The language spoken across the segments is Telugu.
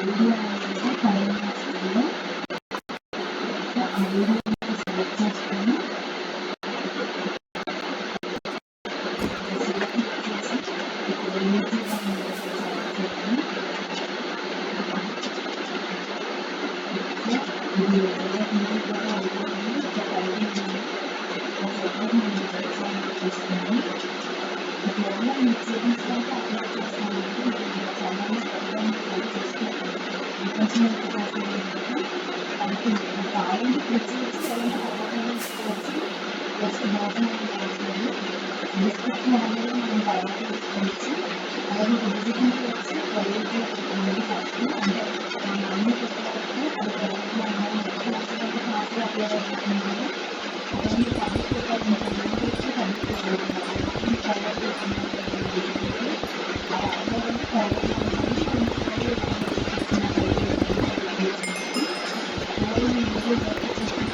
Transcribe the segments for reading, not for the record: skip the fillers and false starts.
వీడియో అనేది ఫైల్ వస్తుంది. సో ఆ వీడియోని సెలెక్ట్ చేసుకొని ఇప్పుడు యూట్యూబ్ అనేది సెలెక్ట్ చేయాలి. ఇది ఏదైతే వీడియో కూడా అయిపోయింది. ఒక టైటిల్ సపోర్ట్ నేను తీసుకున్నాను. ఒకవేళ మీరు సేవింగ్స్ అయితే అప్లోడ్ చేస్తానంటే మీరు ఛానల్ని పెట్టడానికి ట్రై చేస్తే ఆపర్చునిటీ కోసం పడుతుంది. కావాలంటే క్లిక్ చేసి ఏదైనా పర్వాలేదు ఇచ్చుకోవచ్చు. జస్ట్ బాటమ్ రావట్లేదు. డిస్క్రిప్షన్ అనేది మనం తర్వాత ఇచ్చుకోవచ్చు. అలాగే ఎగ్జిక్యూటివ్ వచ్చి ప్రైవేట్లో అనేది ఫస్ట్ అంటే అన్ని పుస్తకాలకి అది ప్రైవేట్లో ఉండాలి. నచ్చినట్టు ఫాస్ట్గా అప్లోడ్ అయిపోతున్నాయి. అలాగే పబ్లిక్ ప్రొఫైల్ ఉంటుంది. వచ్చి పబ్లిక్ ప్రొఫైల్ ఉండాలి. ప్రైవేట్ చేసుకున్నట్టు ఆ యాప్లో కూడా ప్రైవేట్లో ఉండాలి. మనం అలాగే అలాగే మీ వీడియో వచ్చేసి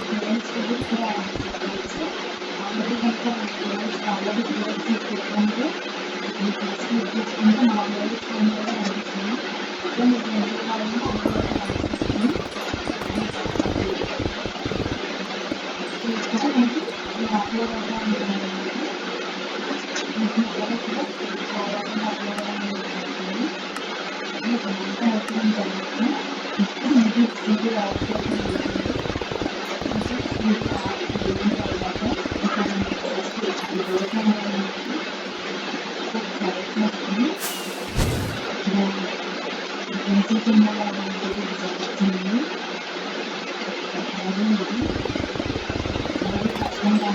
పేరెంట్స్ కూడా యాడ్ చేసుకోవచ్చు. ఆల్రెడీ కనుక పేరెంట్స్ ఆల్రెడీ క్రియేట్ చేసి పెట్టుకుంటే మీకు క్లిక్ చేసుకుంటే మా పేరెంట్స్ ఫోన్ కూడా కనిపిస్తుంది. సో మీకు ఎందుకు కావాలంటే అందులో కూడా యాడ్ చేసుకొని చూసుకుంటే మీకు ఈ అప్లోడ్ అవుతూ ఉంటుంది. మీకు అలాగే కూడా కావాలని అప్లోడ్ అనేది జరుగుతుంది. మీకు అంతా అయిపోయిన తర్వాత ఇప్పుడు మీకు వీడియో యాడ్ చేయడం జరుగుతుంది. మీకు యాడ్ అయిన తర్వాత ఇక్కడ మీకు ఫస్ట్ ఈ డేటా అనేది ప్రయత్నిస్తుంది. ఎంసీటీఎంఎల్ అనేది జరుగుతుంది. అలాగే ఇది అలాగే కష్టంగా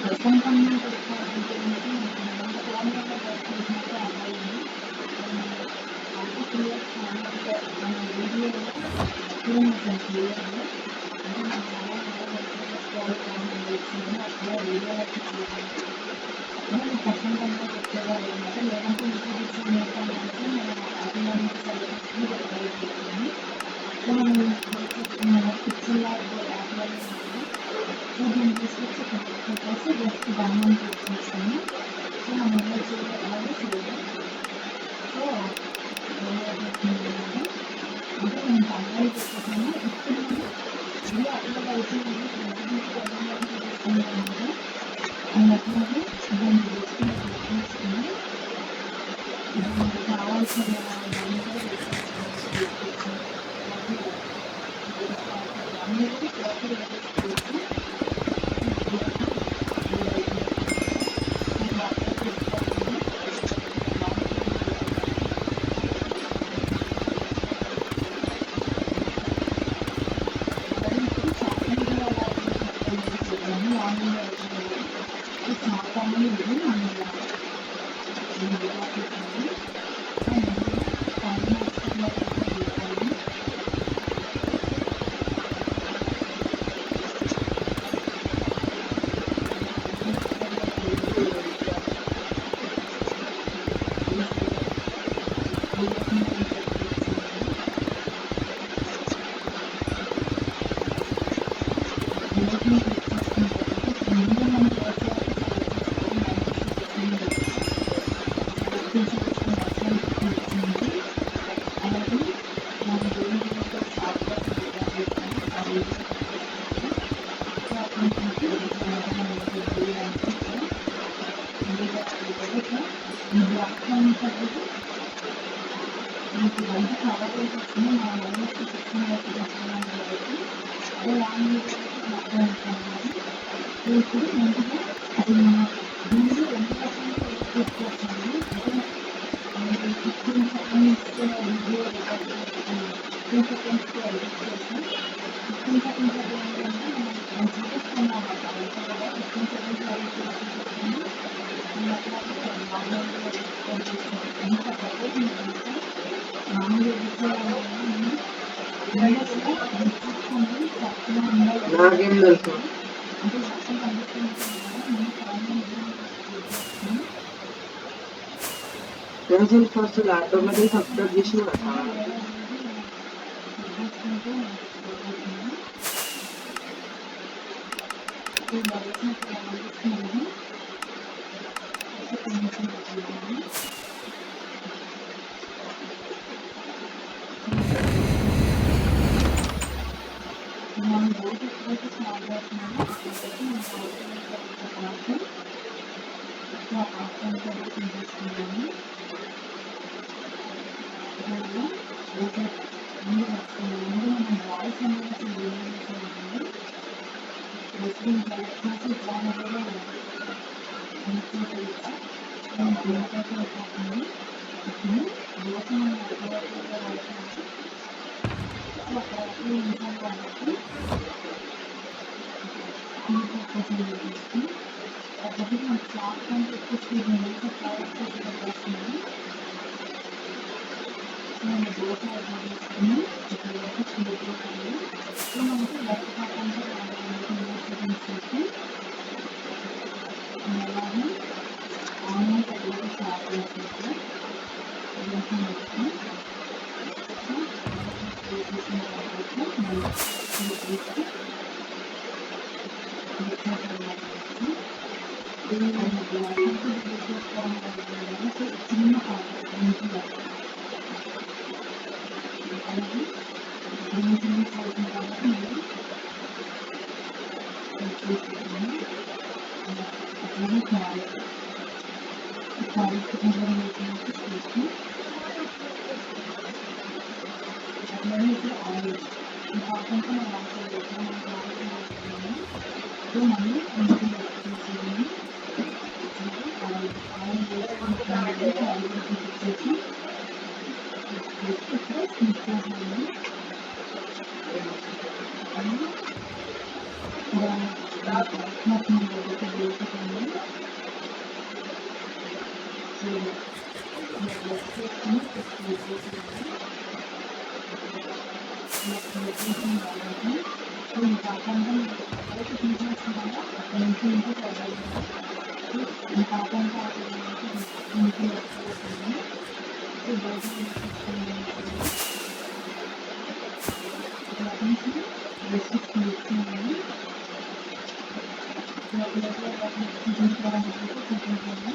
కష్టం కంటెంట్ పెట్టుకోవాలి అంటే కనుక మనకి కష్టం కంటెంట్ పెట్టుకోవాలంటే కనుక మనకి ఫార్ములా వర్క్ చేసినట్టు అవ్వాలి. ఆటో క్రియేట్ ఫార్మాట్ మన వీడియోలో చూడండి క్లియర్గా అంటే మనం ఎలా చేసుకోవాలి ఫార్మాట్ వచ్చిందని అక్కడ వీడియోలోకి చూడండి. మీకు కష్టం కంటెంట్ పెట్టుకోవాలి అంటే లేదంటే ఇంట్రొడక్షన్ నేర్పాలంటే మనం వాటిలోనే సెలెక్ట్ చేసుకుని పెట్టాలి పెట్టుకొని సో మనం పిక్చర్ ల్యాబ్ యాప్లో ఉంటుంది. సో దీన్ని తీసుకొచ్చి పెట్టేసి జస్ట్ డన్ అని చూపించాను. సో మనం ఎలా చేయాలి అలాగే చేయాలి. సో అంటే నేను కంపేర్ చేసుకున్నాను. ఇప్పుడు ఇది అప్లోడ్ అయిపోయింది. తీసుకుంటాను అన్నట్టు దాన్ని తీసుకుని తీసుకుని దానికి కావాల్సిన దాన్ని కూడా తీసుకొచ్చాను. అన్నిటికీ ప్రాపర్ మీకు ఏదైనా మీకు వేయాలనిపిస్తే ఏదైతే ఈ బ్లాక్ అనేది మీకు వంట కవర్ చేసేస్తుంది మా ఆల్మోస్ట్ 6 వరకు తీసుకున్నాం కాబట్టి అదే లాంగ్వేజ్ మొత్తం ఉంటుంది. సో ఇప్పుడు ముందుగా అది మన ముందు ఎంత పర్సెంట్ తీసుకోవచ్చండి అంటే మీరు 15 సెకండ్స్ వీడియో రికార్డ్ చేసుకుని 15 సెకండ్స్కి ఎడిట్ చేసి 15 సెకండ్స్ అది ఏంటంటే మనం చూపిస్తున్నాం అన్నమాట వంట కూడా 15 సెకండ్స్ ఎడిట్ చేసి చూపిస్తుంది అండ్ అట్లాగే నార్మల్గా ఎడిట్ చేసి ఎంత సపోజ్ మీకు అంటే మామూలు ఎడిట్ చేయాలన్నా మనం విండోస్లో మీరు చూసుకోండి పక్కన ఉండాలి నాకేం తెలుసు అంటే వర్షం కనిపిస్తుంది కదా నేను పైన క్లిక్ చేసుకుని పెన్సిల్ ఫస్ట్ ఆటోమేటిక్ సబ్స్క్రైబ్ చేసి ఖచ్చితంగా వేరే అనేది క్లిక్ చేసుకుంటే అయిపోతుంది. సో ఇలా వేసినప్పుడు ఇలా కనిపిస్తుంది కొంచెం తగ్గుతుంది. మనం రోజు ఎప్పుడైతే స్టార్ట్ చేస్తున్నామో అప్పుడైతే మనం పాటు ఎక్కువ ఆప్షన్స్ అయితే తీసేసుకుంటాము. అలాగే రోజు ముందు వస్తుంది ముందు మనం వాయిస్ అనేది అసలు ఏం చేసామండి రెసిపీ సెలెక్ట్ చేసి దాని కూడా క్లిక్ చేసేయచ్చు. నేను క్లిక్ అయితే అయిపోతుంది. ఇప్పుడు దోశ మనం ఎంతవరకు అయితే రాసామో సో అక్కడ వరకు ఉంటాం కాబట్టి స్పీడ్ వచ్చేసి తీసుకుని ఒకటి మనకి క్లాత్ కంటే ఎక్కువ స్పీడ్ ఉంది కవర్ చేసి పెట్టేస్తుంది. సో నేను దోశ అయితే తీసుకుని ఇక్కడ వరకు స్పీడ్ చేశాను. సో మనకి లెఫ్ట్ పక్కన సెకండ్స్ పెట్టి అలాగే ఆనియన్స్ ఎట్లయితే స్టార్ట్ చేసినప్పుడు దోశ వేసుకుని సో వేసేసిన తర్వాత మళ్ళీ స్పీడ్ చేసి అది గ్లాసెస్ యూజ్ చేసుకోవడం వల్ల సో చిన్న పాత్ర మంచిగా అలాగే చిన్న చిన్న సైజు కాబట్టి మీరు కట్ చేసుకుని అట్లాగే క్యారెట్ కొంచెం వేసినట్టు చేసి అట్లాగే ఇప్పుడు ఆయిల్ ఈ పాత్రంతో మనం అవసరం లేదు మనకు ఆయిల్ వేసుకున్నాము. సో మళ్ళీ కొంచెం తీసేయండి ఆయిల్ వేసుకుంటున్నాము ఆయిల్ తీసేసి ఇప్పుడు స్కిప్ చేసాము. నాకు ఏదైతే వేసుకుంది సో చేసుకుని స్కిప్ చేసేసాము. చేసిన తర్వాత సో ఈ పాత్రంతో మీరు ఎక్కడైతే తీసేస్తున్నామో అక్కడ నుంచి ఇంటి చదవాలి సో ఈ పాత్రంతో అక్కడ నుంచి ఇంటి వచ్చేస్తుంది. సో బయట తీసుకున్నాం ఇక్కడ నుంచి రెసిపీ ఇస్తున్నాము. సో అప్పుడైతే చూపించడానికి చూపించాము.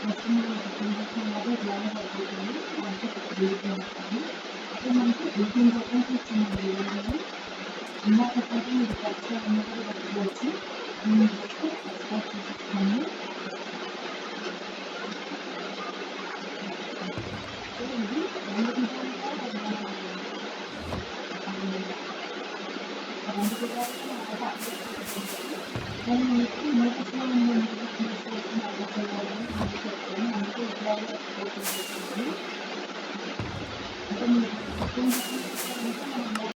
ఫస్ట్ మీరు చూపించిన వరకు ఇట్లానే సరిపోతుంది అంటే వేడిగా ఉంటుంది. సో మనకి 18 సెకండ్స్ ఇచ్చిందండి వీడియోలో ఇందాకైతే మీరు ఫస్ట్ ఉన్నప్పుడు పెట్టుకోవచ్చు. నేను జస్ట్ ఎక్స్పోర్ట్ చేసేస్తాను. సో ఇది 2 నిమిషాలుగా మనం 2 నిమిషాలకి మనం కానీ మీకు నోటీస్లో ఉందండి చేసుకోవచ్చు అలా చేయాలని నేను చెప్తాను అందుకే ఇట్లాగే ఎక్స్పోర్ట్ చేసేస్తాను. అంటే మీరు 15 సెకండ్స్ మనం